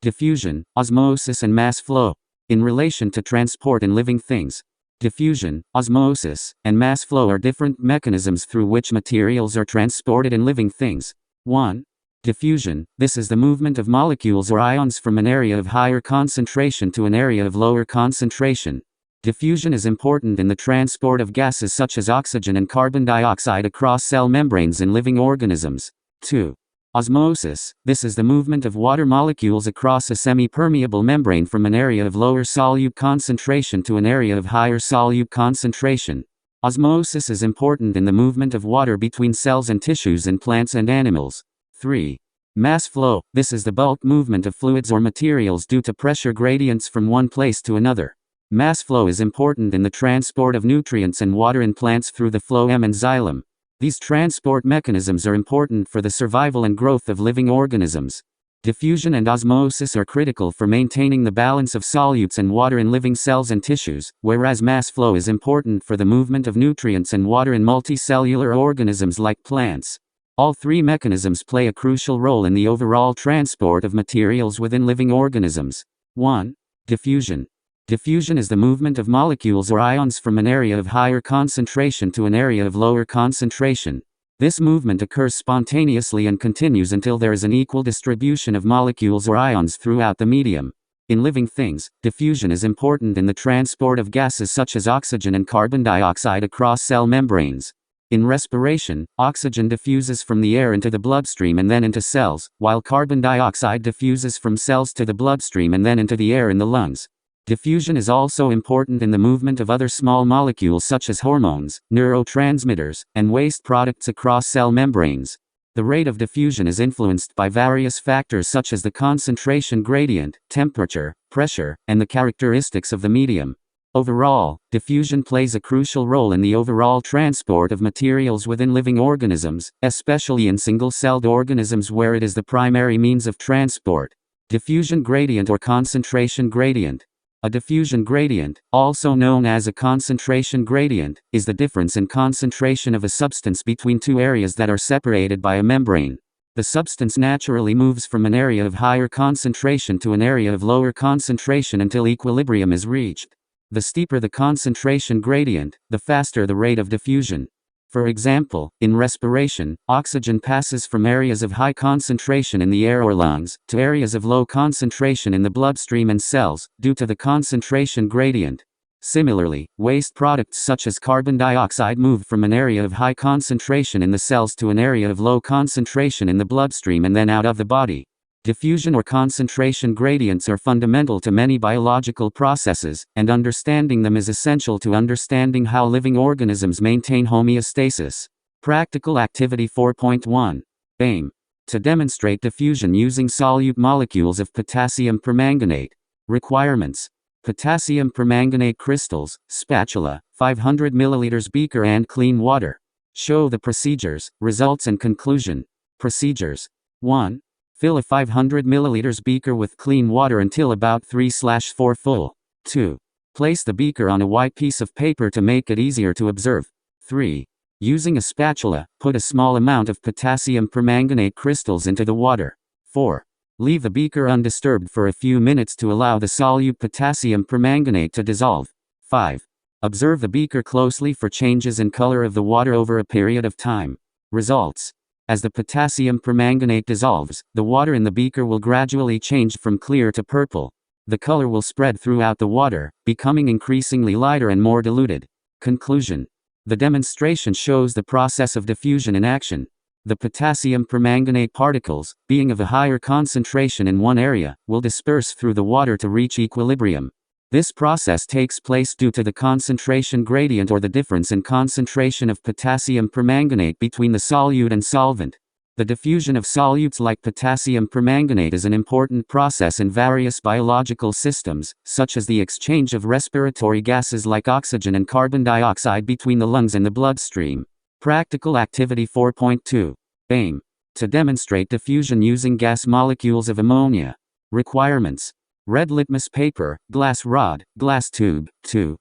Diffusion, osmosis and mass flow. In relation to transport in living things, diffusion, osmosis, and mass flow are different mechanisms through which materials are transported in living things. 1. Diffusion. This is the movement of molecules or ions from an area of higher concentration to an area of lower concentration. Diffusion is important in the transport of gases such as oxygen and carbon dioxide across cell membranes in living organisms. 2. Osmosis. This is the movement of water molecules across a semi-permeable membrane from an area of lower solute concentration to an area of higher solute concentration. Osmosis is important in the movement of water between cells and tissues in plants and animals. 3. Mass flow. This is the bulk movement of fluids or materials due to pressure gradients from one place to another. Mass flow is important in the transport of nutrients and water in plants through the phloem and xylem. These transport mechanisms are important for the survival and growth of living organisms. Diffusion and osmosis are critical for maintaining the balance of solutes and water in living cells and tissues, whereas mass flow is important for the movement of nutrients and water in multicellular organisms like plants. All three mechanisms play a crucial role in the overall transport of materials within living organisms. 1. Diffusion. Diffusion is the movement of molecules or ions from an area of higher concentration to an area of lower concentration. This movement occurs spontaneously and continues until there is an equal distribution of molecules or ions throughout the medium. In living things, diffusion is important in the transport of gases such as oxygen and carbon dioxide across cell membranes. In respiration, oxygen diffuses from the air into the bloodstream and then into cells, while carbon dioxide diffuses from cells to the bloodstream and then into the air in the lungs. Diffusion is also important in the movement of other small molecules such as hormones, neurotransmitters, and waste products across cell membranes. The rate of diffusion is influenced by various factors such as the concentration gradient, temperature, pressure, and the characteristics of the medium. Overall, diffusion plays a crucial role in the overall transport of materials within living organisms, especially in single-celled organisms where it is the primary means of transport. Diffusion gradient or concentration gradient. A diffusion gradient, also known as a concentration gradient, is the difference in concentration of a substance between two areas that are separated by a membrane. The substance naturally moves from an area of higher concentration to an area of lower concentration until equilibrium is reached. The steeper the concentration gradient, the faster the rate of diffusion. For example, in respiration, oxygen passes from areas of high concentration in the air or lungs, to areas of low concentration in the bloodstream and cells, due to the concentration gradient. Similarly, waste products such as carbon dioxide move from an area of high concentration in the cells to an area of low concentration in the bloodstream and then out of the body. Diffusion or concentration gradients are fundamental to many biological processes, and understanding them is essential to understanding how living organisms maintain homeostasis. Practical Activity 4.1. Aim. To demonstrate diffusion using solute molecules of potassium permanganate. Requirements. Potassium permanganate crystals, spatula, 500 ml beaker and clean water. Show the procedures, results and conclusion. Procedures. 1. Fill a 500 ml beaker with clean water until about 3/4 full. 2. Place the beaker on a white piece of paper to make it easier to observe. 3. Using a spatula, put a small amount of potassium permanganate crystals into the water. 4. Leave the beaker undisturbed for a few minutes to allow the solute potassium permanganate to dissolve. 5. Observe the beaker closely for changes in color of the water over a period of time. Results. As the potassium permanganate dissolves, the water in the beaker will gradually change from clear to purple. The color will spread throughout the water, becoming increasingly lighter and more diluted. Conclusion. The demonstration shows the process of diffusion in action. The potassium permanganate particles, being of a higher concentration in one area, will disperse through the water to reach equilibrium. This process takes place due to the concentration gradient or the difference in concentration of potassium permanganate between the solute and solvent. The diffusion of solutes like potassium permanganate is an important process in various biological systems, such as the exchange of respiratory gases like oxygen and carbon dioxide between the lungs and the bloodstream. Practical Activity 4.2. Aim. To demonstrate diffusion using gas molecules of ammonia. Requirements. Red litmus paper, glass rod, glass tube, 2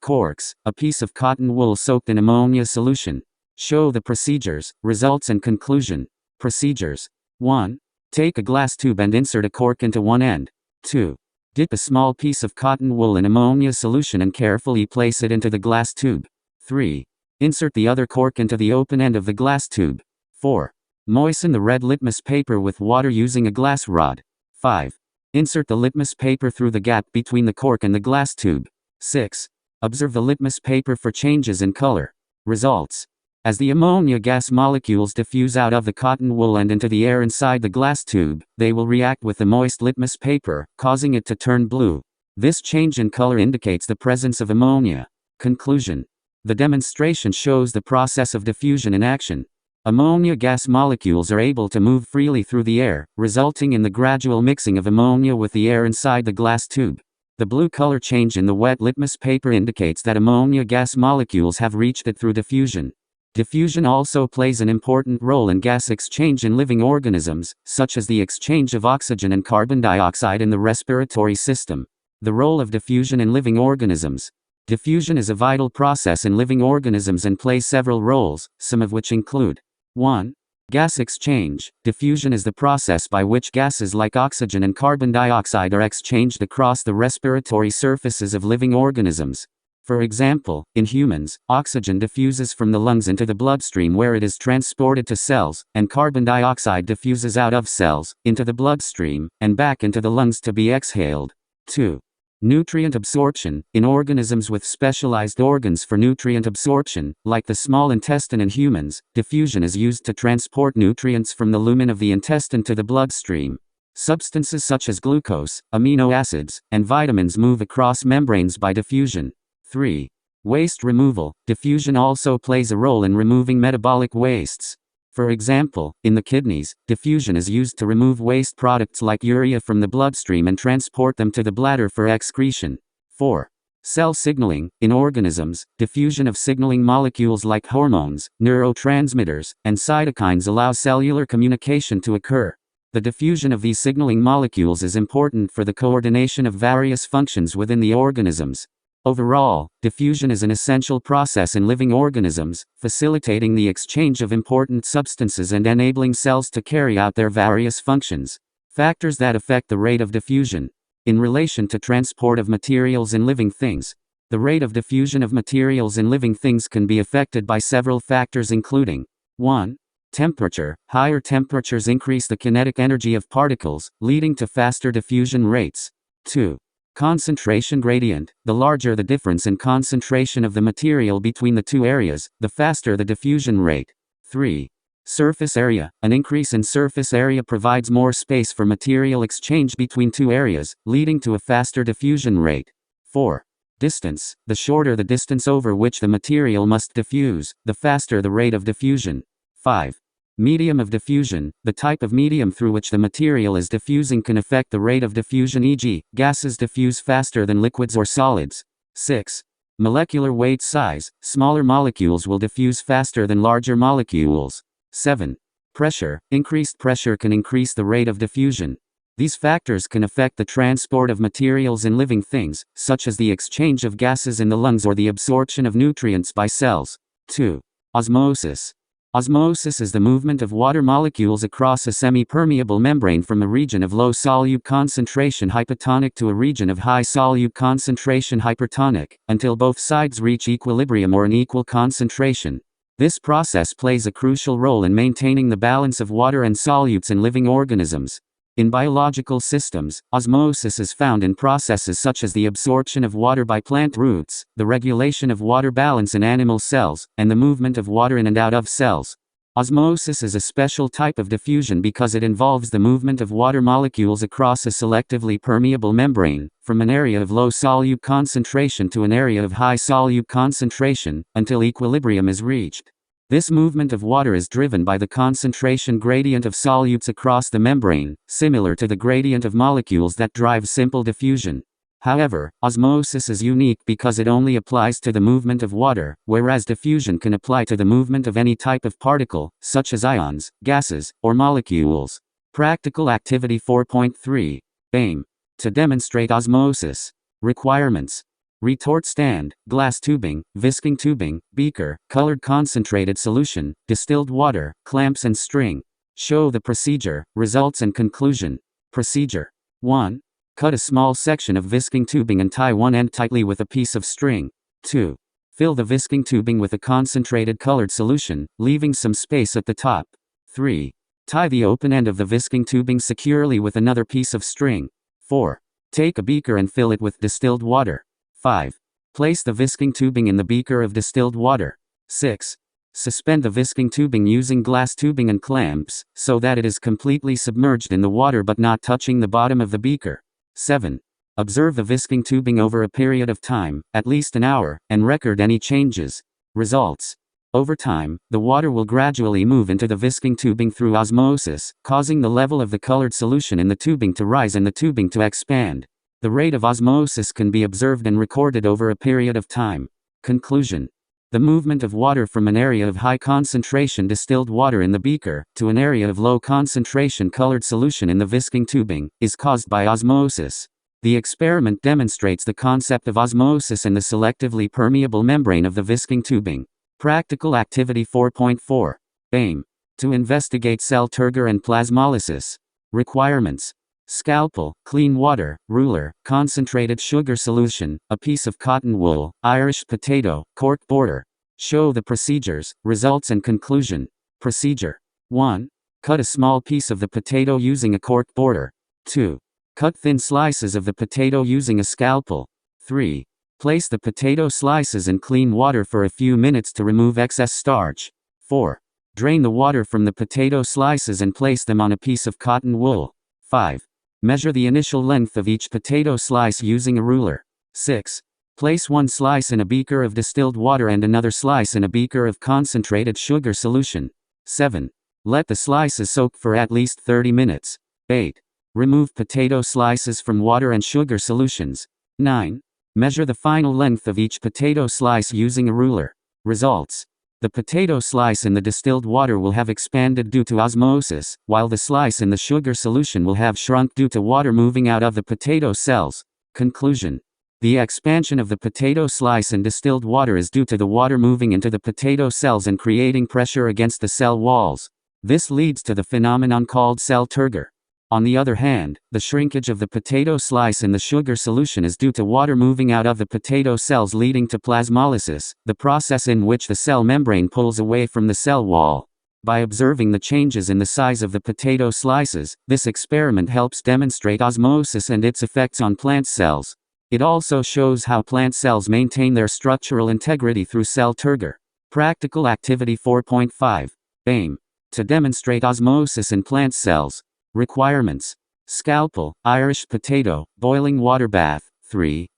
corks, a piece of cotton wool soaked in ammonia solution. Show the procedures, results and conclusion. Procedures. 1. Take a glass tube and insert a cork into one end. 2. Dip a small piece of cotton wool in ammonia solution and carefully place it into the glass tube. 3. Insert the other cork into the open end of the glass tube. 4. Moisten the red litmus paper with water using a glass rod. 5. Insert the litmus paper through the gap between the cork and the glass tube. 6. Observe the litmus paper for changes in color. Results. As the ammonia gas molecules diffuse out of the cotton wool and into the air inside the glass tube, they will react with the moist litmus paper, causing it to turn blue. This change in color indicates the presence of ammonia. Conclusion. The demonstration shows the process of diffusion in action. Ammonia gas molecules are able to move freely through the air, resulting in the gradual mixing of ammonia with the air inside the glass tube. The blue color change in the wet litmus paper indicates that ammonia gas molecules have reached it through diffusion. Diffusion also plays an important role in gas exchange in living organisms, such as the exchange of oxygen and carbon dioxide in the respiratory system. The role of diffusion in living organisms. Diffusion is a vital process in living organisms and plays several roles, some of which include 1. Gas exchange. Diffusion is the process by which gases like oxygen and carbon dioxide are exchanged across the respiratory surfaces of living organisms. For example, in humans, oxygen diffuses from the lungs into the bloodstream where it is transported to cells, and carbon dioxide diffuses out of cells, into the bloodstream, and back into the lungs to be exhaled. 2. Nutrient absorption. In organisms with specialized organs for nutrient absorption, like the small intestine in humans, diffusion is used to transport nutrients from the lumen of the intestine to the bloodstream. Substances such as glucose, amino acids, and vitamins move across membranes by diffusion. 3. Waste removal. Diffusion also plays a role in removing metabolic wastes. For example, in the kidneys, diffusion is used to remove waste products like urea from the bloodstream and transport them to the bladder for excretion. 4. Cell signaling. In organisms, diffusion of signaling molecules like hormones, neurotransmitters, and cytokines allows cellular communication to occur. The diffusion of these signaling molecules is important for the coordination of various functions within the organisms. Overall, diffusion is an essential process in living organisms, facilitating the exchange of important substances and enabling cells to carry out their various functions. Factors that affect the rate of diffusion. In relation to transport of materials in living things, the rate of diffusion of materials in living things can be affected by several factors including 1. Temperature. Higher temperatures increase the kinetic energy of particles, leading to faster diffusion rates. 2. Concentration gradient. The larger the difference in concentration of the material between the two areas, the faster the diffusion rate. 3. Surface area. An increase in surface area provides more space for material exchange between two areas, leading to a faster diffusion rate. 4. Distance. The shorter the distance over which the material must diffuse, the faster the rate of diffusion. 5. Medium of diffusion. The type of medium through which the material is diffusing can affect the rate of diffusion, e.g., gases diffuse faster than liquids or solids. 6. Molecular weight size. Smaller molecules will diffuse faster than larger molecules. 7. Pressure. Increased pressure can increase the rate of diffusion. These factors can affect the transport of materials in living things, such as the exchange of gases in the lungs or the absorption of nutrients by cells. 2. Osmosis. Osmosis is the movement of water molecules across a semi-permeable membrane from a region of low solute concentration hypotonic to a region of high solute concentration hypertonic, until both sides reach equilibrium or an equal concentration. This process plays a crucial role in maintaining the balance of water and solutes in living organisms. In biological systems, osmosis is found in processes such as the absorption of water by plant roots, the regulation of water balance in animal cells, and the movement of water in and out of cells. Osmosis is a special type of diffusion because it involves the movement of water molecules across a selectively permeable membrane, from an area of low solute concentration to an area of high solute concentration, until equilibrium is reached. This movement of water is driven by the concentration gradient of solutes across the membrane, similar to the gradient of molecules that drive simple diffusion. However, osmosis is unique because it only applies to the movement of water, whereas diffusion can apply to the movement of any type of particle, such as ions, gases, or molecules. Practical Activity 4.3. Aim. To demonstrate osmosis. Requirements. Retort stand, glass tubing, visking tubing, beaker, colored concentrated solution, distilled water, clamps and string. Show the procedure, results and conclusion. Procedure 1. Cut a small section of visking tubing and tie one end tightly with a piece of string. 2. Fill the visking tubing with a concentrated colored solution, leaving some space at the top. 3. Tie the open end of the visking tubing securely with another piece of string. 4. Take a beaker and fill it with distilled water. 5. Place the visking tubing in the beaker of distilled water. 6. Suspend the visking tubing using glass tubing and clamps, so that it is completely submerged in the water but not touching the bottom of the beaker. 7. Observe the visking tubing over a period of time, at least an hour, and record any changes. Results. Over time, the water will gradually move into the visking tubing through osmosis, causing the level of the colored solution in the tubing to rise and the tubing to expand. The rate of osmosis can be observed and recorded over a period of time. Conclusion. The movement of water from an area of high concentration distilled water in the beaker, to an area of low concentration colored solution in the visking tubing, is caused by osmosis. The experiment demonstrates the concept of osmosis and the selectively permeable membrane of the visking tubing. Practical Activity 4.4. Aim. To investigate cell turgor and plasmolysis. Requirements. Scalpel, clean water, ruler, concentrated sugar solution, a piece of cotton wool, Irish potato, cork border. Show the procedures, results and conclusion. Procedure 1. Cut a small piece of the potato using a cork border. 2. Cut thin slices of the potato using a scalpel. 3. Place the potato slices in clean water for a few minutes to remove excess starch. 4. Drain the water from the potato slices and place them on a piece of cotton wool. 5. Measure the initial length of each potato slice using a ruler. 6. Place one slice in a beaker of distilled water and another slice in a beaker of concentrated sugar solution. 7. Let the slices soak for at least 30 minutes. 8. Remove potato slices from water and sugar solutions. 9. Measure the final length of each potato slice using a ruler. Results. The potato slice in the distilled water will have expanded due to osmosis, while the slice in the sugar solution will have shrunk due to water moving out of the potato cells. Conclusion. The expansion of the potato slice in distilled water is due to the water moving into the potato cells and creating pressure against the cell walls. This leads to the phenomenon called cell turgor. On the other hand, the shrinkage of the potato slice in the sugar solution is due to water moving out of the potato cells leading to plasmolysis, the process in which the cell membrane pulls away from the cell wall. By observing the changes in the size of the potato slices, this experiment helps demonstrate osmosis and its effects on plant cells. It also shows how plant cells maintain their structural integrity through cell turgor. Practical Activity 4.5. Aim. To demonstrate osmosis in plant cells. Requirements. Scalpel, Irish potato, boiling water bath. 3.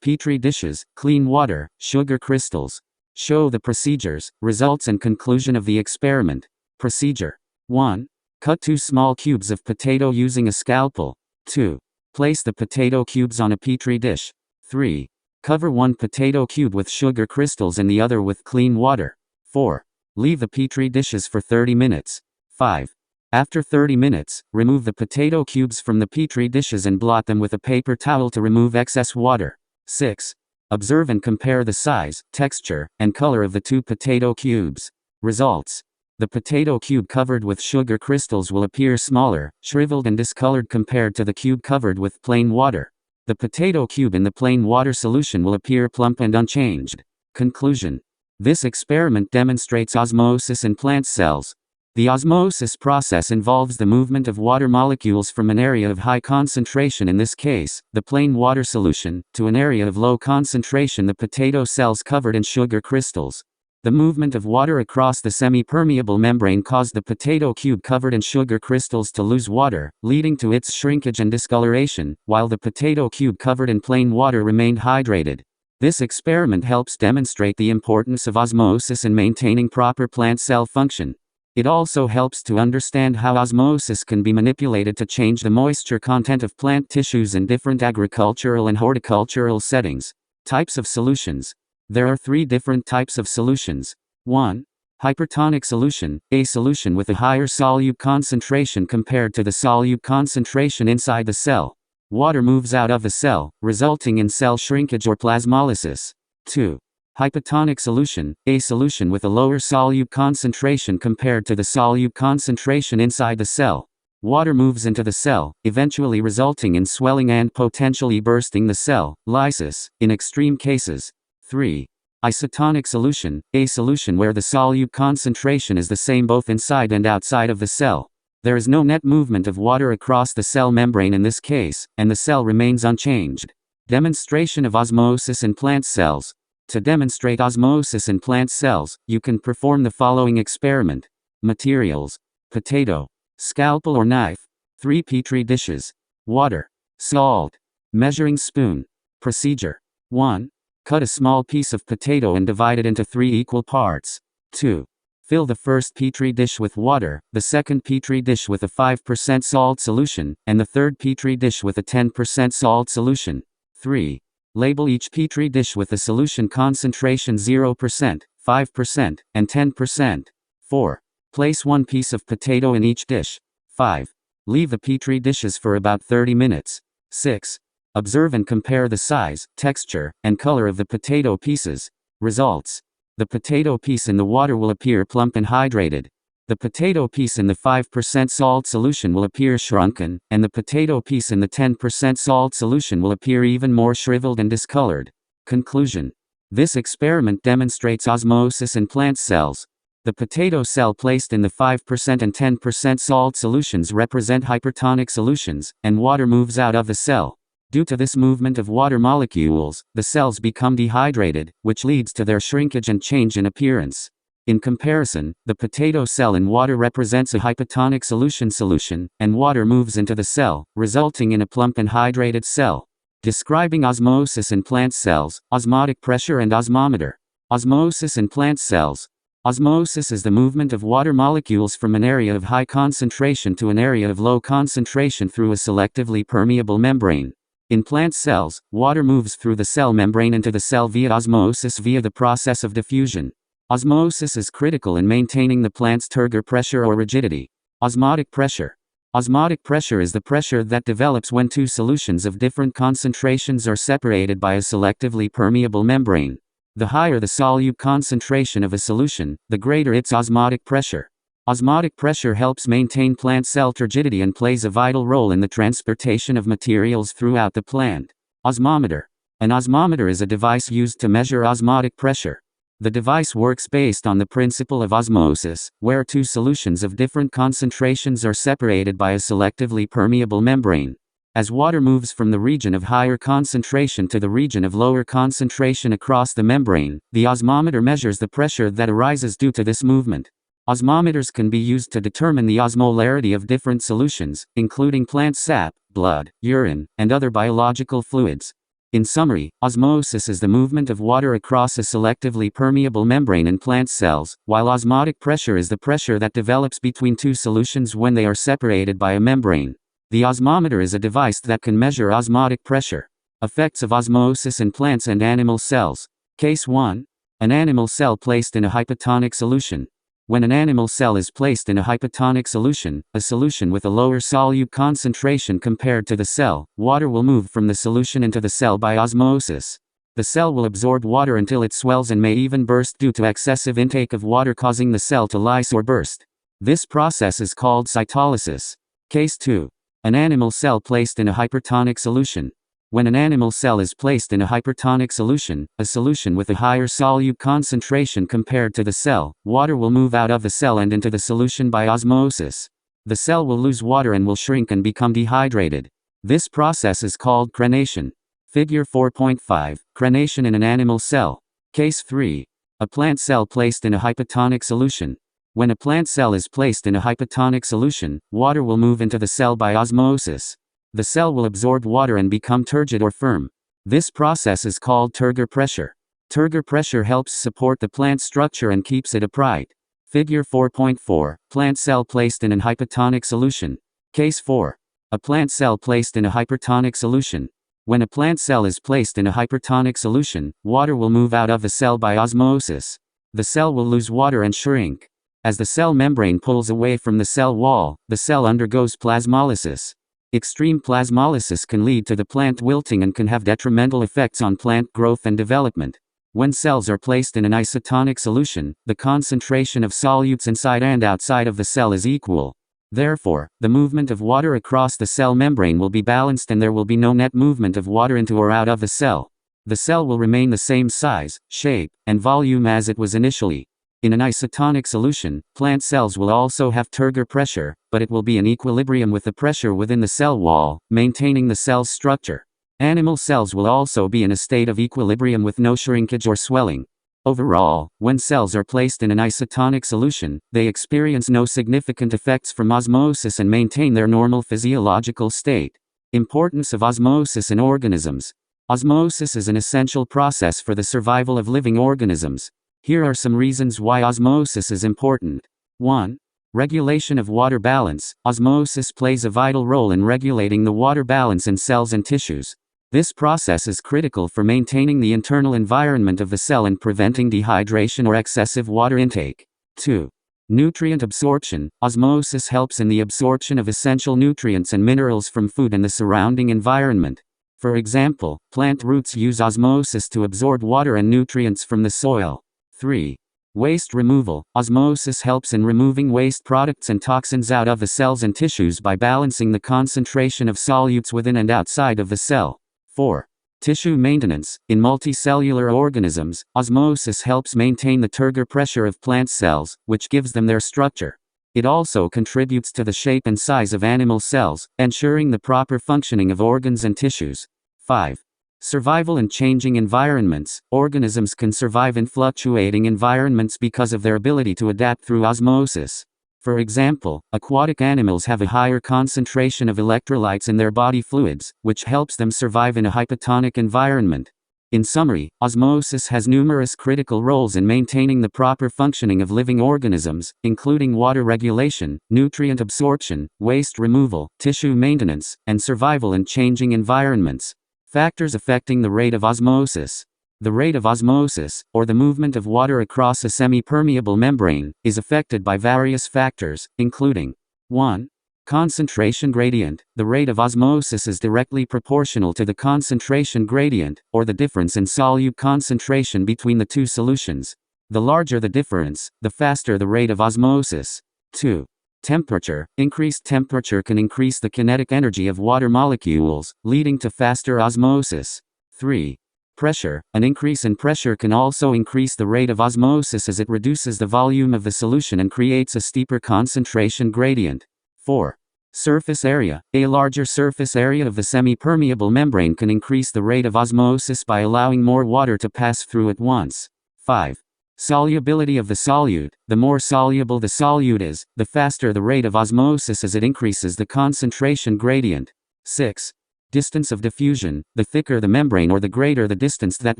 Petri dishes, clean water, sugar crystals. Show the procedures, results and conclusion of the experiment. Procedure 1. Cut 2 small cubes of potato using a scalpel. 2. Place the potato cubes on a petri dish. 3. Cover one potato cube with sugar crystals and the other with clean water. 4. Leave the petri dishes for 30 minutes. 5. After 30 minutes, remove the potato cubes from the petri dishes and blot them with a paper towel to remove excess water. 6. Observe and compare the size, texture, and color of the 2 potato cubes. Results. The potato cube covered with sugar crystals will appear smaller, shriveled and discolored compared to the cube covered with plain water. The potato cube in the plain water solution will appear plump and unchanged. Conclusion. This experiment demonstrates osmosis in plant cells. The osmosis process involves the movement of water molecules from an area of high concentration, in this case, the plain water solution, to an area of low concentration, the potato cells covered in sugar crystals. The movement of water across the semi-permeable membrane caused the potato cube covered in sugar crystals to lose water, leading to its shrinkage and discoloration, while the potato cube covered in plain water remained hydrated. This experiment helps demonstrate the importance of osmosis in maintaining proper plant cell function. It also helps to understand how osmosis can be manipulated to change the moisture content of plant tissues in different agricultural and horticultural settings. Types of solutions. There are 3 different types of solutions. 1. Hypertonic solution, a solution with a higher solute concentration compared to the solute concentration inside the cell. Water moves out of the cell, resulting in cell shrinkage or plasmolysis. 2. Hypotonic solution, a solution with a lower solute concentration compared to the solute concentration inside the cell. Water moves into the cell, eventually resulting in swelling and potentially bursting the cell, lysis, in extreme cases. 3. Isotonic solution, a solution where the solute concentration is the same both inside and outside of the cell. There is no net movement of water across the cell membrane in this case, and the cell remains unchanged. Demonstration of osmosis in plant cells. To demonstrate osmosis in plant cells, you can perform the following experiment. Materials: potato, scalpel or knife, 3 petri dishes, water, salt, measuring spoon. Procedure: 1. Cut a small piece of potato and divide it into 3 equal parts. 2. Fill the first petri dish with water, the second petri dish with a 5% salt solution, and the third petri dish with a 10% salt solution. 3. Label each petri dish with the solution concentration 0%, 5%, and 10%. 4. Place 1 piece of potato in each dish. 5. Leave the petri dishes for about 30 minutes. 6. Observe and compare the size, texture, and color of the potato pieces. Results: the potato piece in the water will appear plump and hydrated. The potato piece in the 5% salt solution will appear shrunken, and the potato piece in the 10% salt solution will appear even more shriveled and discolored. Conclusion: this experiment demonstrates osmosis in plant cells. The potato cell placed in the 5% and 10% salt solutions represent hypertonic solutions, and water moves out of the cell. Due to this movement of water molecules, the cells become dehydrated, which leads to their shrinkage and change in appearance. In comparison, the potato cell in water represents a hypotonic solution, and water moves into the cell, resulting in a plump and hydrated cell. Describing osmosis in plant cells, osmotic pressure and osmometer. Osmosis in plant cells. Osmosis is the movement of water molecules from an area of high concentration to an area of low concentration through a selectively permeable membrane. In plant cells, water moves through the cell membrane into the cell via osmosis via the process of diffusion. Osmosis is critical in maintaining the plant's turgor pressure or rigidity. Osmotic pressure. Osmotic pressure is the pressure that develops when 2 solutions of different concentrations are separated by a selectively permeable membrane. The higher the solute concentration of a solution, the greater its osmotic pressure. Osmotic pressure helps maintain plant cell turgidity and plays a vital role in the transportation of materials throughout the plant. Osmometer. An osmometer is a device used to measure osmotic pressure. The device works based on the principle of osmosis, where 2 solutions of different concentrations are separated by a selectively permeable membrane. As water moves from the region of higher concentration to the region of lower concentration across the membrane, the osmometer measures the pressure that arises due to this movement. Osmometers can be used to determine the osmolarity of different solutions, including plant sap, blood, urine, and other biological fluids. In summary, osmosis is the movement of water across a selectively permeable membrane in plant cells, while osmotic pressure is the pressure that develops between 2 solutions when they are separated by a membrane. The osmometer is a device that can measure osmotic pressure. Effects of osmosis in plants and animal cells. Case 1. An animal cell placed in a hypotonic solution. When an animal cell is placed in a hypotonic solution, a solution with a lower solute concentration compared to the cell, water will move from the solution into the cell by osmosis. The cell will absorb water until it swells and may even burst due to excessive intake of water, causing the cell to lyse or burst. This process is called cytolysis. Case 2. An animal cell placed in a hypertonic solution. When an animal cell is placed in a hypertonic solution, a solution with a higher solute concentration compared to the cell, water will move out of the cell and into the solution by osmosis. The cell will lose water and will shrink and become dehydrated. This process is called crenation. Figure 4.5, crenation in an animal cell. Case 3. A plant cell placed in a hypotonic solution. When a plant cell is placed in a hypotonic solution, water will move into the cell by osmosis. The cell will absorb water and become turgid or firm. This process is called turgor pressure. Turgor pressure helps support the plant structure and keeps it upright. Figure 4.4, plant cell placed in an hypotonic solution. Case 4. A plant cell placed in a hypertonic solution. When a plant cell is placed in a hypertonic solution, water will move out of the cell by osmosis. The cell will lose water and shrink. As the cell membrane pulls away from the cell wall, the cell undergoes plasmolysis. Extreme plasmolysis can lead to the plant wilting and can have detrimental effects on plant growth and development. When cells are placed in an isotonic solution, the concentration of solutes inside and outside of the cell is equal. Therefore, the movement of water across the cell membrane will be balanced and there will be no net movement of water into or out of the cell. The cell will remain the same size, shape, and volume as it was initially. In an isotonic solution, plant cells will also have turgor pressure, but it will be in equilibrium with the pressure within the cell wall, maintaining the cell's structure. Animal cells will also be in a state of equilibrium with no shrinkage or swelling. Overall, when cells are placed in an isotonic solution, they experience no significant effects from osmosis and maintain their normal physiological state. Importance of osmosis in organisms. Osmosis is an essential process for the survival of living organisms. Here are some reasons why osmosis is important. 1. Regulation of water balance. Osmosis plays a vital role in regulating the water balance in cells and tissues. This process is critical for maintaining the internal environment of the cell and preventing dehydration or excessive water intake. 2. Nutrient absorption. Osmosis helps in the absorption of essential nutrients and minerals from food and the surrounding environment. For example, plant roots use osmosis to absorb water and nutrients from the soil. 3. Waste removal. Osmosis helps in removing waste products and toxins out of the cells and tissues by balancing the concentration of solutes within and outside of the cell. 4. Tissue maintenance. In multicellular organisms, osmosis helps maintain the turgor pressure of plant cells, which gives them their structure. It also contributes to the shape and size of animal cells, ensuring the proper functioning of organs and tissues. 5. Survival in changing environments. Organisms can survive in fluctuating environments because of their ability to adapt through osmosis. For example, aquatic animals have a higher concentration of electrolytes in their body fluids, which helps them survive in a hypotonic environment. In summary, osmosis has numerous critical roles in maintaining the proper functioning of living organisms, including water regulation, nutrient absorption, waste removal, tissue maintenance, and survival in changing environments. Factors affecting the rate of osmosis. The rate of osmosis, or the movement of water across a semi-permeable membrane, is affected by various factors, including 1. Concentration gradient. The rate of osmosis is directly proportional to the concentration gradient, or the difference in solute concentration between the two solutions. The larger the difference, the faster the rate of osmosis. 2. Temperature. Increased temperature can increase the kinetic energy of water molecules, leading to faster osmosis. 3. Pressure. An increase in pressure can also increase the rate of osmosis as it reduces the volume of the solution and creates a steeper concentration gradient. 4. Surface area. A larger surface area of the semi-permeable membrane can increase the rate of osmosis by allowing more water to pass through at once. 5. Solubility of the solute. The more soluble the solute is, the faster the rate of osmosis as it increases the concentration gradient. 6. Distance of diffusion. The thicker the membrane or the greater the distance that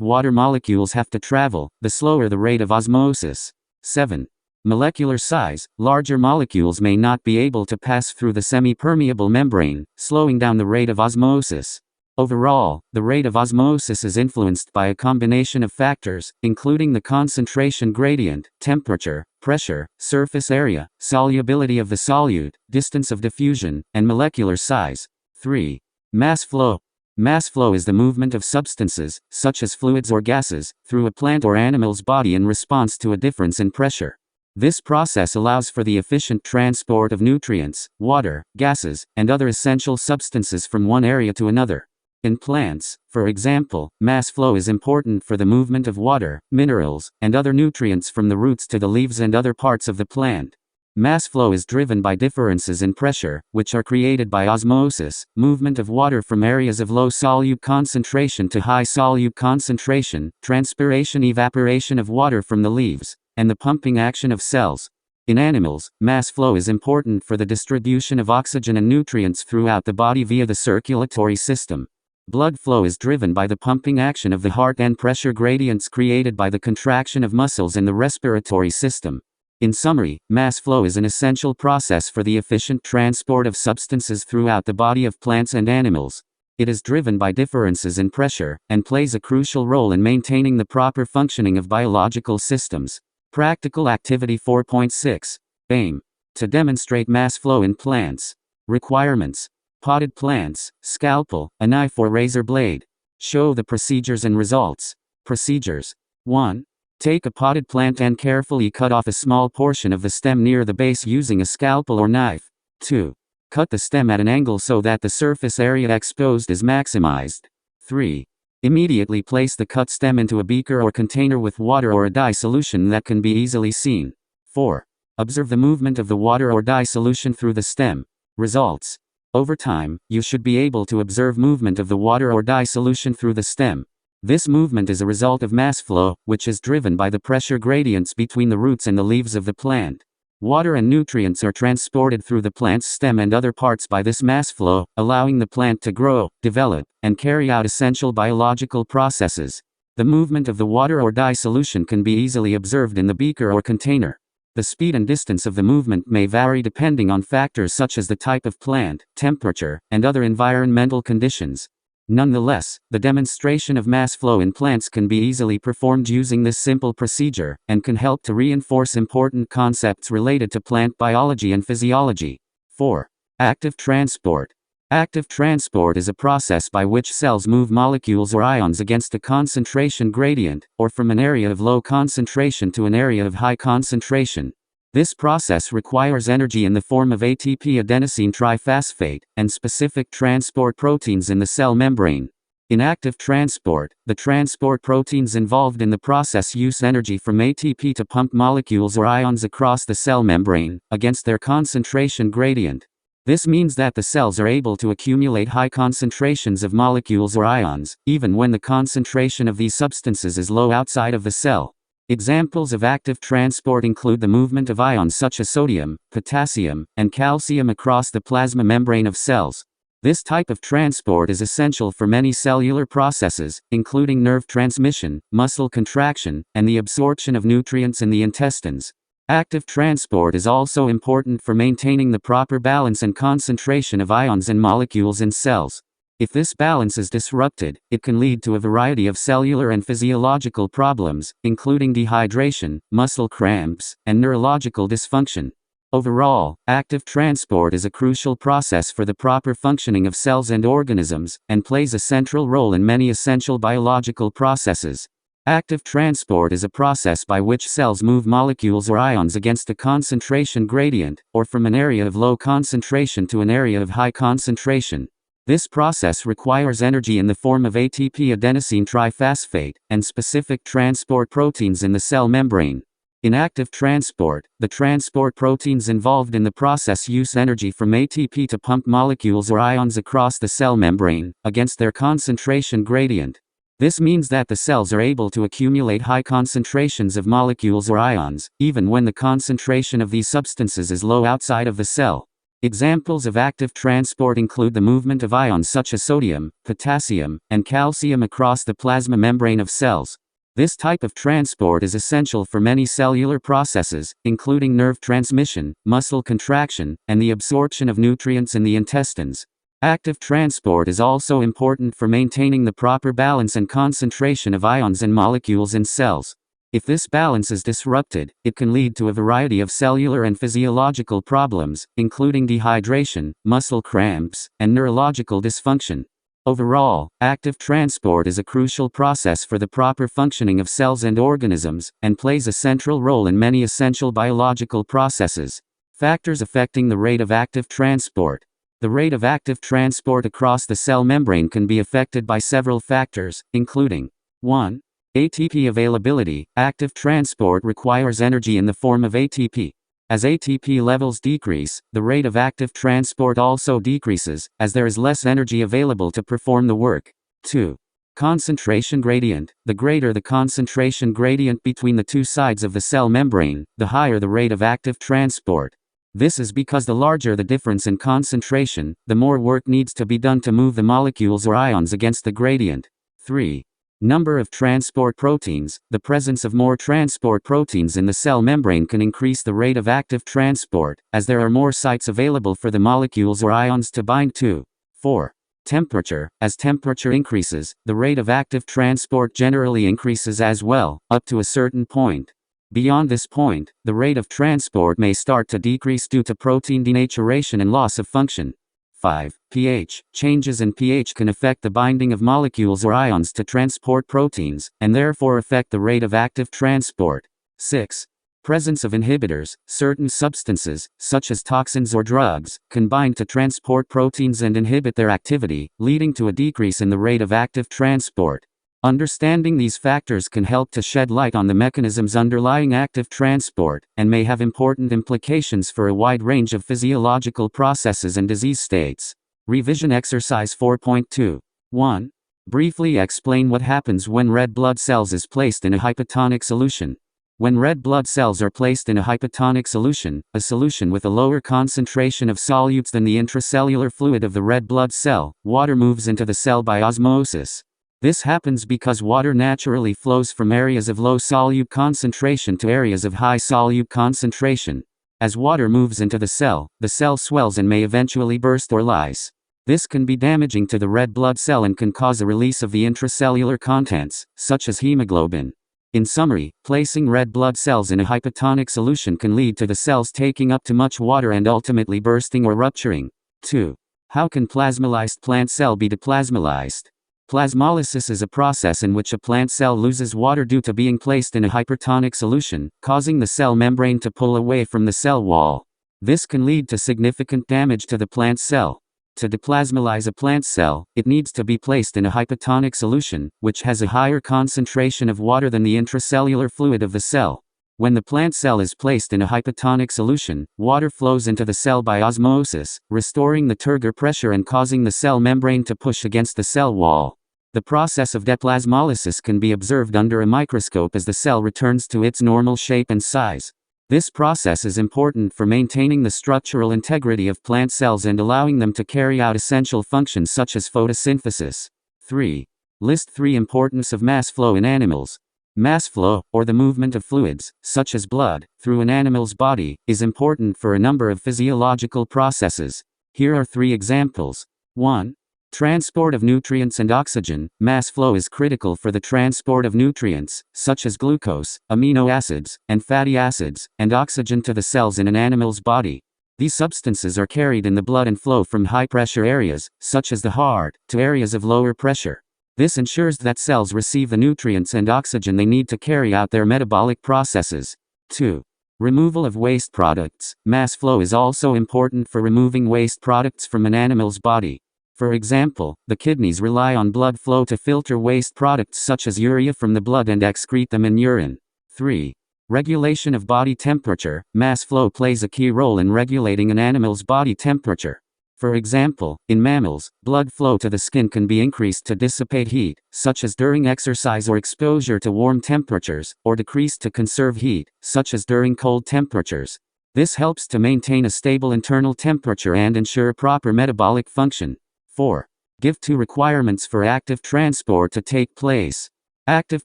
water molecules have to travel, the slower the rate of osmosis. 7. Molecular size. Larger molecules may not be able to pass through the semi-permeable membrane, slowing down the rate of osmosis. Overall, the rate of osmosis is influenced by a combination of factors, including the concentration gradient, temperature, pressure, surface area, solubility of the solute, distance of diffusion, and molecular size. 3. Mass flow. Mass flow is the movement of substances, such as fluids or gases, through a plant or animal's body in response to a difference in pressure. This process allows for the efficient transport of nutrients, water, gases, and other essential substances from one area to another. In plants, for example, mass flow is important for the movement of water, minerals, and other nutrients from the roots to the leaves and other parts of the plant. Mass flow is driven by differences in pressure, which are created by osmosis, movement of water from areas of low solute concentration to high solute concentration, transpiration evaporation of water from the leaves, and the pumping action of cells. In animals, mass flow is important for the distribution of oxygen and nutrients throughout the body via the circulatory system. Blood flow is driven by the pumping action of the heart and pressure gradients created by the contraction of muscles in the respiratory system. In summary, mass flow is an essential process for the efficient transport of substances throughout the body of plants and animals. It is driven by differences in pressure, and plays a crucial role in maintaining the proper functioning of biological systems. Practical Activity 4.6. Aim. To demonstrate mass flow in plants. Requirements. Potted plants, scalpel, a knife or razor blade. Show the procedures and results. Procedures. 1. Take a potted plant and carefully cut off a small portion of the stem near the base using a scalpel or knife. 2. Cut the stem at an angle so that the surface area exposed is maximized. 3. Immediately place the cut stem into a beaker or container with water or a dye solution that can be easily seen. 4. Observe the movement of the water or dye solution through the stem. Results. Over time, you should be able to observe movement of the water or dye solution through the stem. This movement is a result of mass flow, which is driven by the pressure gradients between the roots and the leaves of the plant. Water and nutrients are transported through the plant's stem and other parts by this mass flow, allowing the plant to grow, develop, and carry out essential biological processes. The movement of the water or dye solution can be easily observed in the beaker or container. The speed and distance of the movement may vary depending on factors such as the type of plant, temperature, and other environmental conditions. Nonetheless, the demonstration of mass flow in plants can be easily performed using this simple procedure, and can help to reinforce important concepts related to plant biology and physiology. 4. Active transport. Active transport is a process by which cells move molecules or ions against a concentration gradient, or from an area of low concentration to an area of high concentration. This process requires energy in the form of ATP adenosine triphosphate, and specific transport proteins in the cell membrane. In active transport, the transport proteins involved in the process use energy from ATP to pump molecules or ions across the cell membrane, against their concentration gradient. This means that the cells are able to accumulate high concentrations of molecules or ions, even when the concentration of these substances is low outside of the cell. Examples of active transport include the movement of ions such as sodium, potassium, and calcium across the plasma membrane of cells. This type of transport is essential for many cellular processes, including nerve transmission, muscle contraction, and the absorption of nutrients in the intestines. Active transport is also important for maintaining the proper balance and concentration of ions and molecules in cells. If this balance is disrupted, it can lead to a variety of cellular and physiological problems, including dehydration, muscle cramps, and neurological dysfunction. Overall, active transport is a crucial process for the proper functioning of cells and organisms, and plays a central role in many essential biological processes. Active transport is a process by which cells move molecules or ions against a concentration gradient, or from an area of low concentration to an area of high concentration. This process requires energy in the form of ATP adenosine triphosphate, and specific transport proteins in the cell membrane. In active transport, the transport proteins involved in the process use energy from ATP to pump molecules or ions across the cell membrane, against their concentration gradient. This means that the cells are able to accumulate high concentrations of molecules or ions, even when the concentration of these substances is low outside of the cell. Examples of active transport include the movement of ions such as sodium, potassium, and calcium across the plasma membrane of cells. This type of transport is essential for many cellular processes, including nerve transmission, muscle contraction, and the absorption of nutrients in the intestines. Active transport is also important for maintaining the proper balance and concentration of ions and molecules in cells. If this balance is disrupted, it can lead to a variety of cellular and physiological problems, including dehydration, muscle cramps, and neurological dysfunction. Overall, active transport is a crucial process for the proper functioning of cells and organisms, and plays a central role in many essential biological processes. Factors affecting the rate of active transport. The rate of active transport across the cell membrane can be affected by several factors, including 1. ATP availability. Active transport requires energy in the form of ATP. As ATP levels decrease, the rate of active transport also decreases, as there is less energy available to perform the work. 2. Concentration gradient. The greater the concentration gradient between the two sides of the cell membrane, the higher the rate of active transport. This is because the larger the difference in concentration, the more work needs to be done to move the molecules or ions against the gradient. 3. Number of transport proteins. The presence of more transport proteins in the cell membrane can increase the rate of active transport, as there are more sites available for the molecules or ions to bind to. 4. Temperature. As temperature increases, the rate of active transport generally increases as well, up to a certain point. Beyond this point, the rate of transport may start to decrease due to protein denaturation and loss of function. 5. pH. Changes in pH can affect the binding of molecules or ions to transport proteins, and therefore affect the rate of active transport. 6. Presence of inhibitors. Certain substances, such as toxins or drugs, can bind to transport proteins and inhibit their activity, leading to a decrease in the rate of active transport. Understanding these factors can help to shed light on the mechanisms underlying active transport, and may have important implications for a wide range of physiological processes and disease states. Revision Exercise 4.2. 1. Briefly explain what happens when red blood cells is placed in a hypotonic solution. When red blood cells are placed in a hypotonic solution, a solution with a lower concentration of solutes than the intracellular fluid of the red blood cell, water moves into the cell by osmosis. This happens because water naturally flows from areas of low solute concentration to areas of high solute concentration. As water moves into the cell swells and may eventually burst or lyse. This can be damaging to the red blood cell and can cause a release of the intracellular contents, such as hemoglobin. In summary, placing red blood cells in a hypotonic solution can lead to the cells taking up too much water and ultimately bursting or rupturing. 2. How can plasmolyzed plant cell be deplasmolyzed? Plasmolysis is a process in which a plant cell loses water due to being placed in a hypertonic solution, causing the cell membrane to pull away from the cell wall. This can lead to significant damage to the plant cell. To deplasmolyze a plant cell, it needs to be placed in a hypotonic solution, which has a higher concentration of water than the intracellular fluid of the cell. When the plant cell is placed in a hypotonic solution, water flows into the cell by osmosis, restoring the turgor pressure and causing the cell membrane to push against the cell wall. The process of deplasmolysis can be observed under a microscope as the cell returns to its normal shape and size. This process is important for maintaining the structural integrity of plant cells and allowing them to carry out essential functions such as photosynthesis. 3. List 3 importance of mass flow in animals. Mass flow, or the movement of fluids, such as blood, through an animal's body, is important for a number of physiological processes. Here are 3 examples. 1. Transport of nutrients and oxygen. Mass flow is critical for the transport of nutrients, such as glucose, amino acids, and fatty acids, and oxygen to the cells in an animal's body. These substances are carried in the blood and flow from high-pressure areas, such as the heart, to areas of lower pressure. This ensures that cells receive the nutrients and oxygen they need to carry out their metabolic processes. 2. Removal of waste products. Mass flow is also important for removing waste products from an animal's body. For example, the kidneys rely on blood flow to filter waste products such as urea from the blood and excrete them in urine. 3. Regulation of body temperature. Mass flow plays a key role in regulating an animal's body temperature. For example, in mammals, blood flow to the skin can be increased to dissipate heat, such as during exercise or exposure to warm temperatures, or decreased to conserve heat, such as during cold temperatures. This helps to maintain a stable internal temperature and ensure proper metabolic function. 4. Give 2 requirements for active transport to take place. Active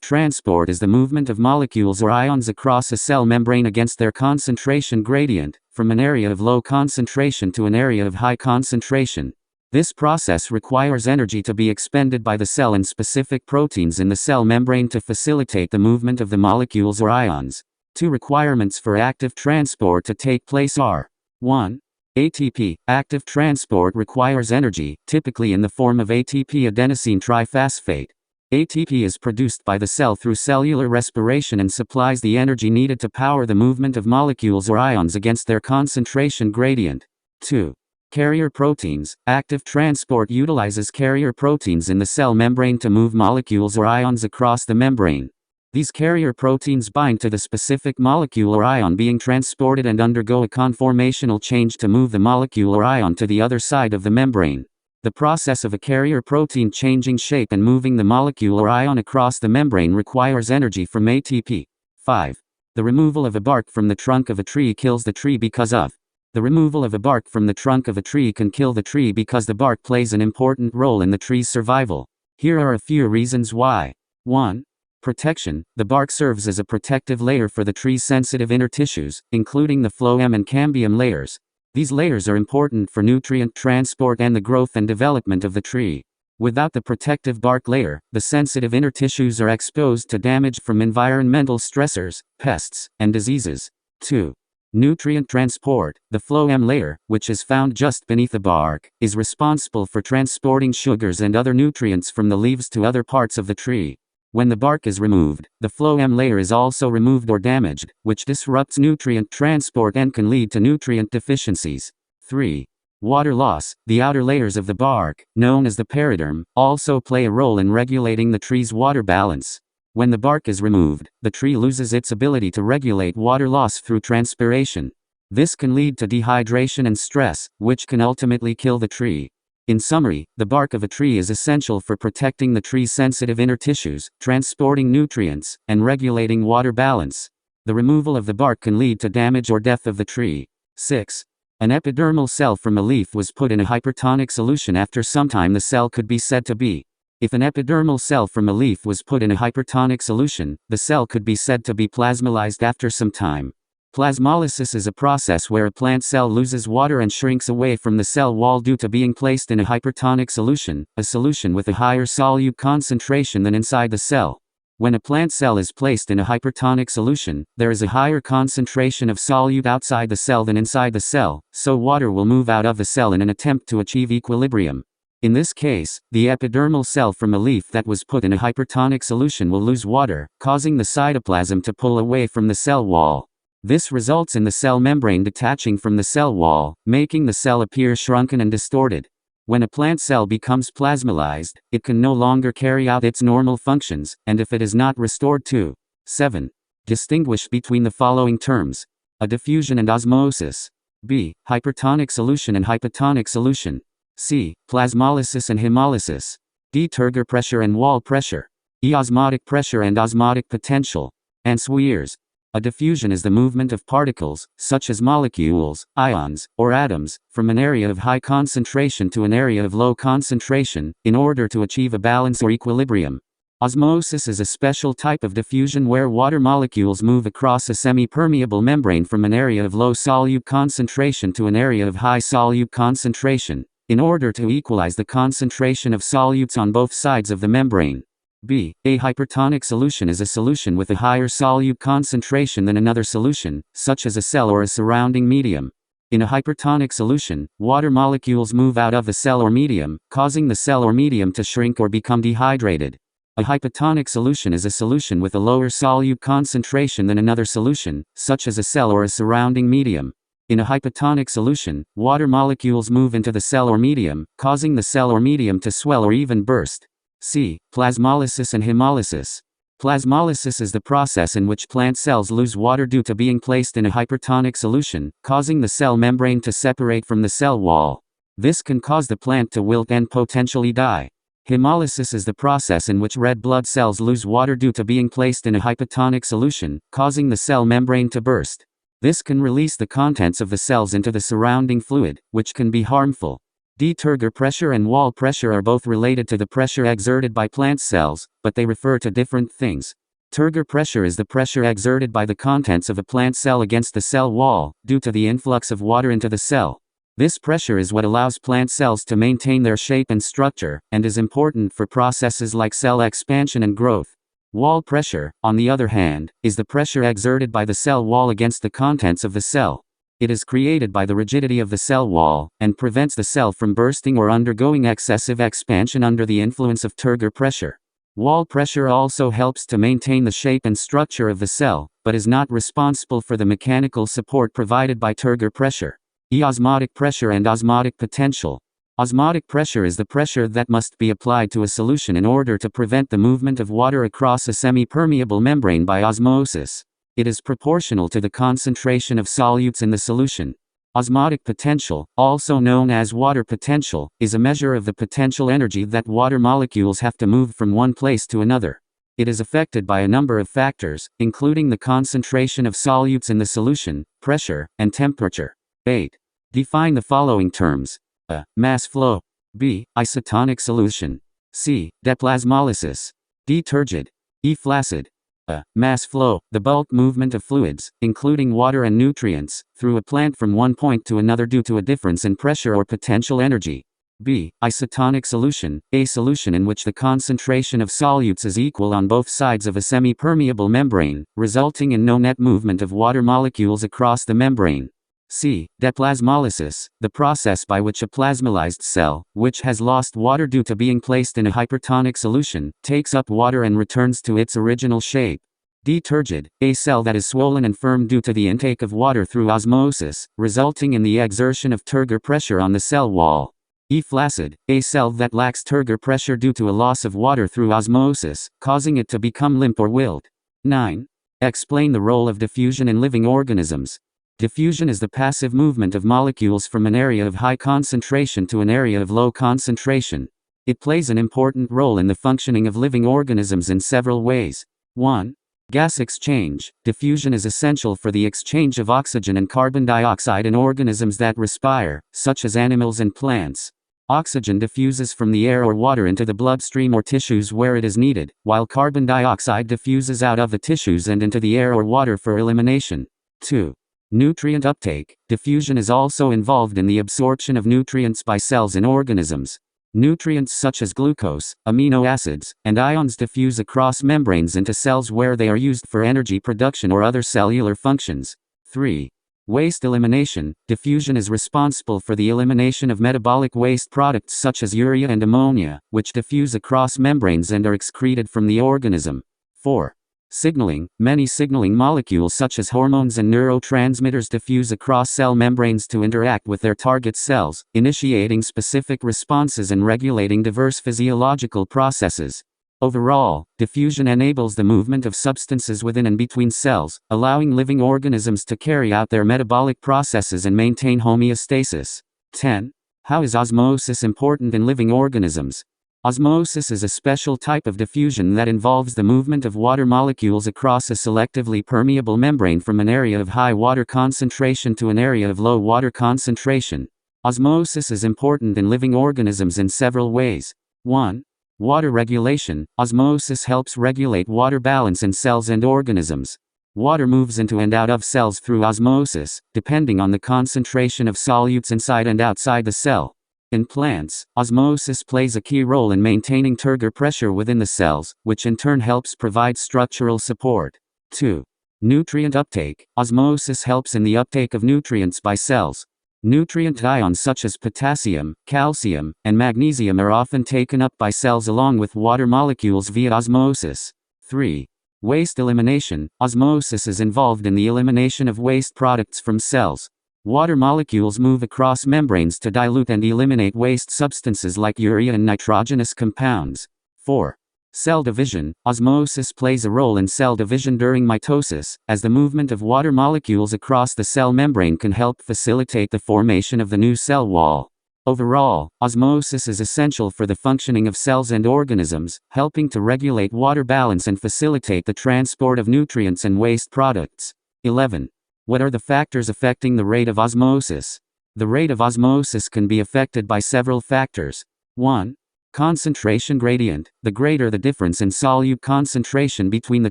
transport is the movement of molecules or ions across a cell membrane against their concentration gradient, from an area of low concentration to an area of high concentration. This process requires energy to be expended by the cell and specific proteins in the cell membrane to facilitate the movement of the molecules or ions. 2 requirements for active transport to take place are: 1. ATP. Active transport requires energy, typically in the form of ATP adenosine triphosphate. ATP is produced by the cell through cellular respiration and supplies the energy needed to power the movement of molecules or ions against their concentration gradient. 2. Carrier proteins. Active transport utilizes carrier proteins in the cell membrane to move molecules or ions across the membrane. These carrier proteins bind to the specific molecule or ion being transported and undergo a conformational change to move the molecule or ion to the other side of the membrane. The process of a carrier protein changing shape and moving the molecule or ion across the membrane requires energy from ATP. 5. The removal of a bark from the trunk of a tree kills the tree because of. The removal of a bark from the trunk of a tree can kill the tree because the bark plays an important role in the tree's survival. Here are a few reasons why. 1. Protection. The bark serves as a protective layer for the tree's sensitive inner tissues, including the phloem and cambium layers. These layers are important for nutrient transport and the growth and development of the tree. Without the protective bark layer, the sensitive inner tissues are exposed to damage from environmental stressors, pests, and diseases. 2. Nutrient transport. The phloem layer, which is found just beneath the bark, is responsible for transporting sugars and other nutrients from the leaves to other parts of the tree. When the bark is removed, the phloem layer is also removed or damaged, which disrupts nutrient transport and can lead to nutrient deficiencies. 3. Water loss. The outer layers of the bark, known as the periderm, also play a role in regulating the tree's water balance. When the bark is removed, the tree loses its ability to regulate water loss through transpiration. This can lead to dehydration and stress, which can ultimately kill the tree. In summary, the bark of a tree is essential for protecting the tree's sensitive inner tissues, transporting nutrients, and regulating water balance. The removal of the bark can lead to damage or death of the tree. 6. An epidermal cell from a leaf was put in a hypertonic solution. After some time, the cell could be said to be. If an epidermal cell from a leaf was put in a hypertonic solution, the cell could be said to be plasmolysed after some time. Plasmolysis is a process where a plant cell loses water and shrinks away from the cell wall due to being placed in a hypertonic solution, a solution with a higher solute concentration than inside the cell. When a plant cell is placed in a hypertonic solution, there is a higher concentration of solute outside the cell than inside the cell, so water will move out of the cell in an attempt to achieve equilibrium. In this case, the epidermal cell from a leaf that was put in a hypertonic solution will lose water, causing the cytoplasm to pull away from the cell wall. This results in the cell membrane detaching from the cell wall, making the cell appear shrunken and distorted. When a plant cell becomes plasmolysed, it can no longer carry out its normal functions, and if it is not restored to. 7. Distinguish between the following terms. A diffusion and osmosis. B. Hypertonic solution and hypotonic solution. C. Plasmolysis and hemolysis. D. Turgor pressure and wall pressure. E. Osmotic pressure and osmotic potential. Answers. A diffusion is the movement of particles, such as molecules, ions, or atoms, from an area of high concentration to an area of low concentration, in order to achieve a balance or equilibrium. Osmosis is a special type of diffusion where water molecules move across a semi-permeable membrane from an area of low solute concentration to an area of high solute concentration, in order to equalize the concentration of solutes on both sides of the membrane. B. A hypertonic solution is a solution with a higher solute concentration than another solution, such as a cell or a surrounding medium. In a hypertonic solution, water molecules move out of the cell or medium, causing the cell or medium to shrink or become dehydrated. A hypotonic solution is a solution with a lower solute concentration than another solution, such as a cell or a surrounding medium. In a hypotonic solution, water molecules move into the cell or medium, causing the cell or medium to swell or even burst. C. Plasmolysis and hemolysis. Plasmolysis is the process in which plant cells lose water due to being placed in a hypertonic solution, causing the cell membrane to separate from the cell wall. This can cause the plant to wilt and potentially die. Hemolysis is the process in which red blood cells lose water due to being placed in a hypotonic solution, causing the cell membrane to burst. This can release the contents of the cells into the surrounding fluid, which can be harmful. D. Turgor pressure and wall pressure are both related to the pressure exerted by plant cells, but they refer to different things. Turgor pressure is the pressure exerted by the contents of a plant cell against the cell wall, due to the influx of water into the cell. This pressure is what allows plant cells to maintain their shape and structure, and is important for processes like cell expansion and growth. Wall pressure, on the other hand, is the pressure exerted by the cell wall against the contents of the cell. It is created by the rigidity of the cell wall, and prevents the cell from bursting or undergoing excessive expansion under the influence of turgor pressure. Wall pressure also helps to maintain the shape and structure of the cell, but is not responsible for the mechanical support provided by turgor pressure. E. Osmotic pressure and osmotic potential. Osmotic pressure is the pressure that must be applied to a solution in order to prevent the movement of water across a semi-permeable membrane by osmosis. It is proportional to the concentration of solutes in the solution. Osmotic potential, also known as water potential, is a measure of the potential energy that water molecules have to move from one place to another. It is affected by a number of factors, including the concentration of solutes in the solution, pressure, and temperature. 8. Define the following terms. A. Mass flow. B. Isotonic solution. C. Deplasmolysis. D. Turgid. E. Flaccid. A. Mass flow, the bulk movement of fluids, including water and nutrients, through a plant from one point to another due to a difference in pressure or potential energy. B. Isotonic solution, a solution in which the concentration of solutes is equal on both sides of a semi-permeable membrane, resulting in no net movement of water molecules across the membrane. C. Deplasmolysis, the process by which a plasmolyzed cell, which has lost water due to being placed in a hypertonic solution, takes up water and returns to its original shape. D. Turgid, a cell that is swollen and firm due to the intake of water through osmosis, resulting in the exertion of turgor pressure on the cell wall. E. Flaccid, a cell that lacks turgor pressure due to a loss of water through osmosis, causing it to become limp or wilt. 9. Explain the role of diffusion in living organisms. Diffusion is the passive movement of molecules from an area of high concentration to an area of low concentration. It plays an important role in the functioning of living organisms in several ways. 1. Gas exchange. Diffusion is essential for the exchange of oxygen and carbon dioxide in organisms that respire, such as animals and plants. Oxygen diffuses from the air or water into the bloodstream or tissues where it is needed, while carbon dioxide diffuses out of the tissues and into the air or water for elimination. 2. Nutrient uptake. Diffusion is also involved in the absorption of nutrients by cells in organisms. Nutrients such as glucose, amino acids, and ions diffuse across membranes into cells where they are used for energy production or other cellular functions. 3. Waste elimination. Diffusion is responsible for the elimination of metabolic waste products such as urea and ammonia, which diffuse across membranes and are excreted from the organism. 4. Signaling. Many signaling molecules such as hormones and neurotransmitters diffuse across cell membranes to interact with their target cells, initiating specific responses and regulating diverse physiological processes. Overall, diffusion enables the movement of substances within and between cells, allowing living organisms to carry out their metabolic processes and maintain homeostasis. 10. How is osmosis important in living organisms? Osmosis is a special type of diffusion that involves the movement of water molecules across a selectively permeable membrane from an area of high water concentration to an area of low water concentration. Osmosis is important in living organisms in several ways. 1. Water regulation. Osmosis helps regulate water balance in cells and organisms. Water moves into and out of cells through osmosis, depending on the concentration of solutes inside and outside the cell. In plants, osmosis plays a key role in maintaining turgor pressure within the cells, which in turn helps provide structural support. 2. Nutrient uptake. Osmosis helps in the uptake of nutrients by cells. Nutrient ions such as potassium, calcium, and magnesium are often taken up by cells along with water molecules via osmosis. 3. Waste elimination. Osmosis is involved in the elimination of waste products from cells. Water molecules move across membranes to dilute and eliminate waste substances like urea and nitrogenous compounds. 4. Cell division. Osmosis plays a role in cell division during mitosis, as the movement of water molecules across the cell membrane can help facilitate the formation of the new cell wall. Overall, osmosis is essential for the functioning of cells and organisms, helping to regulate water balance and facilitate the transport of nutrients and waste products. 11. What are the factors affecting the rate of osmosis? The rate of osmosis can be affected by several factors. 1. Concentration gradient. The greater the difference in solute concentration between the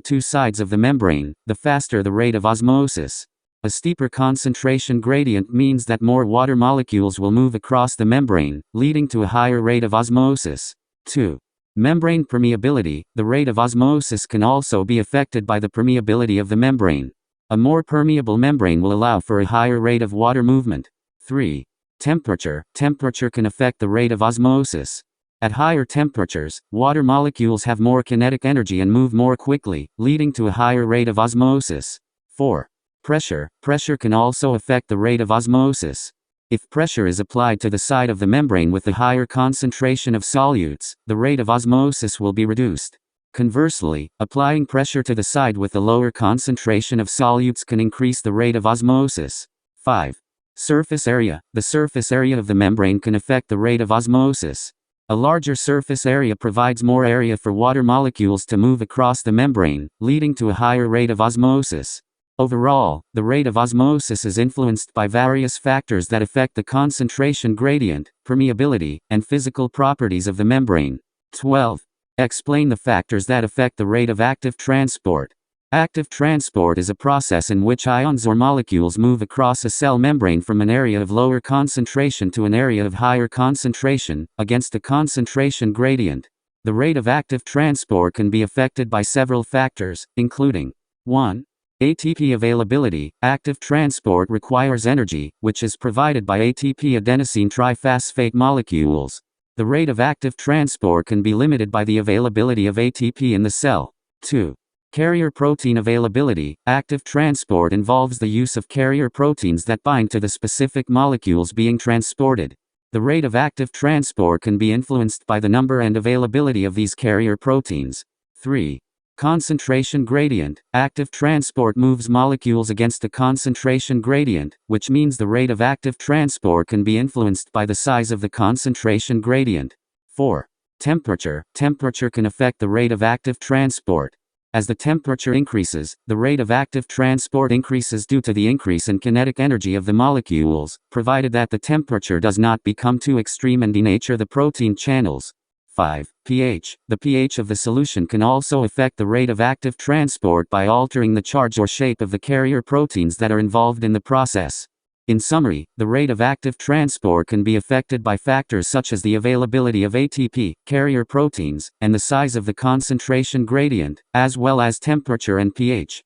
two sides of the membrane, the faster the rate of osmosis. A steeper concentration gradient means that more water molecules will move across the membrane, leading to a higher rate of osmosis. 2. Membrane permeability. The rate of osmosis can also be affected by the permeability of the membrane. A more permeable membrane will allow for a higher rate of water movement. 3. Temperature. Temperature can affect the rate of osmosis. At higher temperatures, water molecules have more kinetic energy and move more quickly, leading to a higher rate of osmosis. 4. Pressure. Pressure can also affect the rate of osmosis. If pressure is applied to the side of the membrane with a higher concentration of solutes, the rate of osmosis will be reduced. Conversely, applying pressure to the side with a lower concentration of solutes can increase the rate of osmosis. 5. Surface area. The surface area of the membrane can affect the rate of osmosis. A larger surface area provides more area for water molecules to move across the membrane, leading to a higher rate of osmosis. Overall, the rate of osmosis is influenced by various factors that affect the concentration gradient, permeability, and physical properties of the membrane. 12. Explain the factors that affect the rate of active transport. Active transport is a process in which ions or molecules move across a cell membrane from an area of lower concentration to an area of higher concentration, against a concentration gradient. The rate of active transport can be affected by several factors, including 1. ATP availability. Active transport requires energy, which is provided by ATP adenosine triphosphate molecules. The rate of active transport can be limited by the availability of ATP in the cell. 2. Carrier protein availability. Active transport involves the use of carrier proteins that bind to the specific molecules being transported. The rate of active transport can be influenced by the number and availability of these carrier proteins. 3. Concentration gradient. Active transport moves molecules against a concentration gradient, which means the rate of active transport can be influenced by the size of the concentration gradient. 4. Temperature. Temperature can affect the rate of active transport. As the temperature increases, the rate of active transport increases due to the increase in kinetic energy of the molecules, provided that the temperature does not become too extreme and denature the protein channels. 5. pH. The pH of the solution can also affect the rate of active transport by altering the charge or shape of the carrier proteins that are involved in the process. In summary, the rate of active transport can be affected by factors such as the availability of ATP, carrier proteins, and the size of the concentration gradient, as well as temperature and pH.